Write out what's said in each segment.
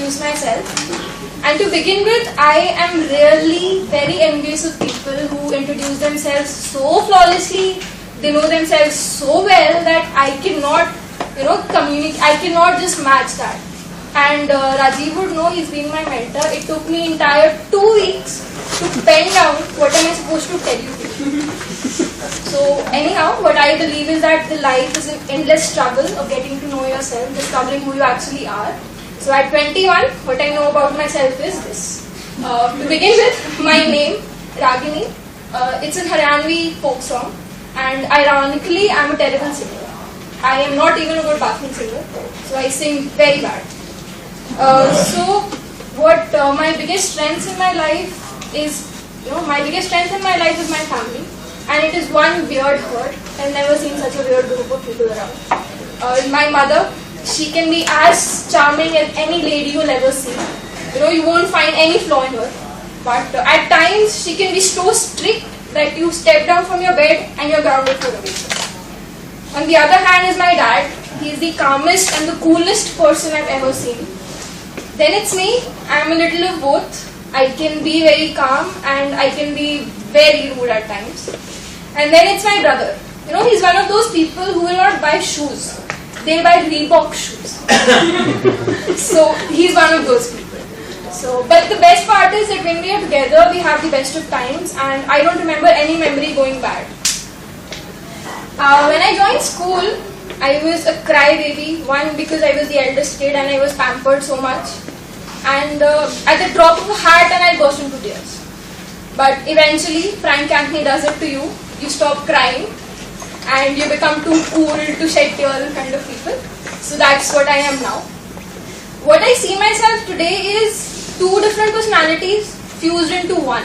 introduce myself. And to begin with, I am really very envious of people who introduce themselves so flawlessly. They know themselves so well that I cannot, communicate. I cannot just match that. And Rajiv would know, he's been my mentor. It took me entire 2 weeks to pen down what am I supposed to tell you. So anyhow, what I believe is that the life is an endless struggle of getting to know yourself, discovering who you actually are. So at 21, what I know about myself is this. To begin with, my name, Ragini, it's a Haryanvi folk song, and ironically, I'm a terrible singer. I am not even a good bathroom singer, so I sing very bad. So what my biggest strengths in my life is, my biggest strength in my life is my family, and it is one weird herd. I've never seen such a weird group of people around. My mother, she can be as charming as any lady you'll ever see. You won't find any flaw in her. But at times, she can be so strict that you step down from your bed and you're grounded for a week. On the other hand is my dad. He's the calmest and the coolest person I've ever seen. Then it's me. I'm a little of both. I can be very calm and I can be very rude at times. And then it's my brother. He's one of those people who will not buy shoes. They'll buy Reebok shoes. So he's one of those people. But the best part is that when we are together, we have the best of times, and I don't remember any memory going bad. When I joined school, I was a crybaby. One, because I was the eldest kid and I was pampered so much. And at the drop of a hat, and I burst into tears. But eventually, Frank Anthony does it to you. You stop crying, and you become too cool to shed tears kind of people. So that's what I am now. What I see myself today is 2 different personalities fused into one.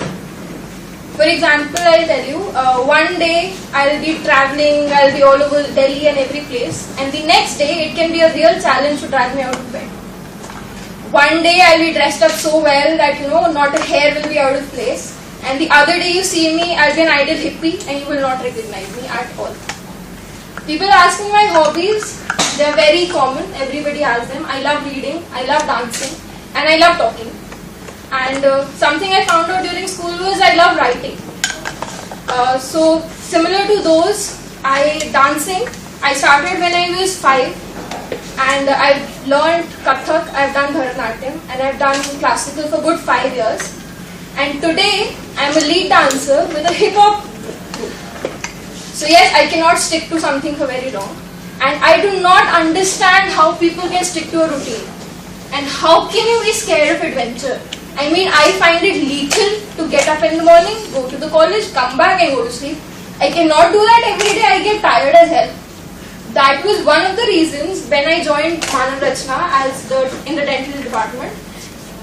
For example, I'll tell you, one day I'll be traveling, I'll be all over Delhi and every place, and the next day it can be a real challenge to drag me out of bed. One day I'll be dressed up so well that not a hair will be out of place, and the other day you see me, I'll be an ideal hippie and you will not recognize me at all. People ask me my hobbies. They're very common, everybody has them. I love reading, I love dancing, and I love talking. And something I found out during school was I love writing. So similar to those, dancing, I started when I was 5, and I've learned Kathak, I've done Bharatanatyam, and I've done classical for good 5 years. And today, I'm a lead dancer with a hip-hop group. So yes, I cannot stick to something for very long. And I do not understand how people can stick to a routine. And how can you be scared of adventure? I mean, I find it lethal to get up in the morning, go to the college, come back and go to sleep. I cannot do that every day. I get tired as hell. That was one of the reasons when I joined Manav Rachna in the dental department.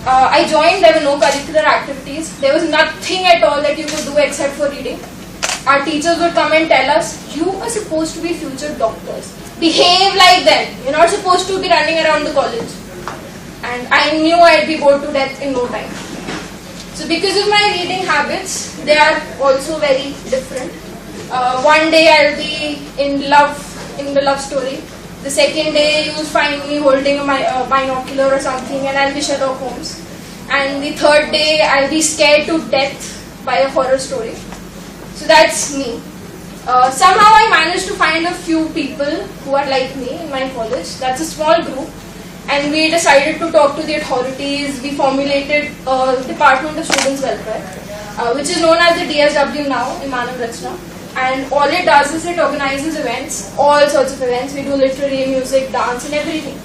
I joined, there were no curricular activities. There was nothing at all that you could do except for reading. Our teachers would come and tell us, you are supposed to be future doctors. Behave like them. You're not supposed to be running around the college. And I knew I'd be bored to death in no time. So because of my reading habits, they are also very different. One day I'll be in the love story. The second day you'll find me holding a binocular or something and I'll be Sherlock Holmes. And the third day I'll be scared to death by a horror story. So that's me. Somehow I managed to find a few people who are like me in my college. That's a small group. And we decided to talk to the authorities. We formulated a Department of Students' Welfare, which is known as the DSW now in Manav Rachna. And all it does is it organizes events, all sorts of events. We do literary, music, dance and everything.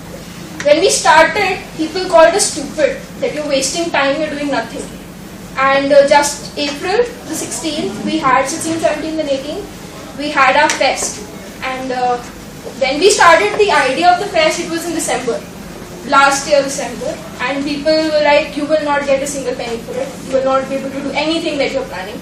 When we started, people called us stupid, that you're wasting time, you're doing nothing. And just April the 16th, we had 16th, 17th and 18th, we had our fest. And when we started the idea of the fest, it was in December. Last year December, and people were like, you will not get a single penny for it, you will not be able to do anything that you're planning.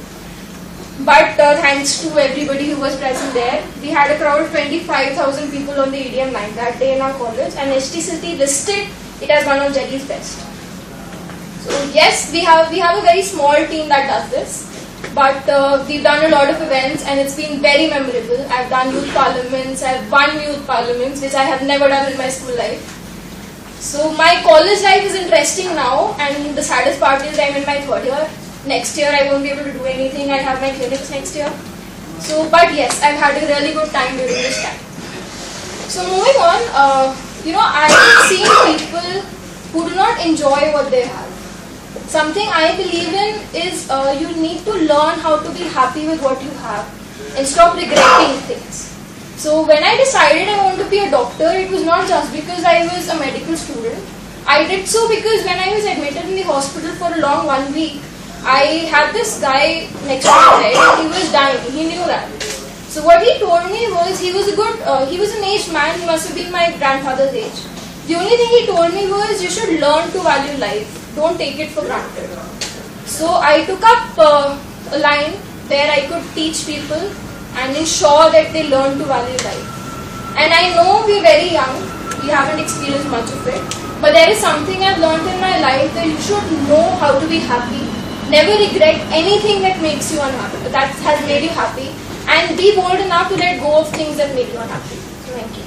But thanks to everybody who was present there, we had a crowd of 25,000 people on the EDM night that day in our college, and HT City listed it as one of Delhi's best. So yes, we have a very small team that does this, but we've done a lot of events and it's been very memorable. I've done youth parliaments, I've won youth parliaments, which I have never done in my school life. So my college life is interesting now, and the saddest part is I'm in my third year. Next year I won't be able to do anything. I have my clinics next year. So, but yes, I've had a really good time during this time. So moving on, I've seen people who do not enjoy what they have. Something I believe in is you need to learn how to be happy with what you have and stop regretting things. So when I decided I want to be a doctor, it was not just because I was a medical student. I did so because when I was admitted in the hospital for a long 1 week, I had this guy next to my bed and he was dying. He knew that. So what he told me was he was an aged man. He must have been my grandfather's age. The only thing he told me was you should learn to value life. Don't take it for granted. So I took up a line where I could teach people and ensure that they learn to value life. And I know we're very young. We haven't experienced much of it. But there is something I've learned in my life that you should know how to be happy. Never regret anything that makes you unhappy, that has made you happy, and be bold enough to let go of things that made you unhappy. Thank you.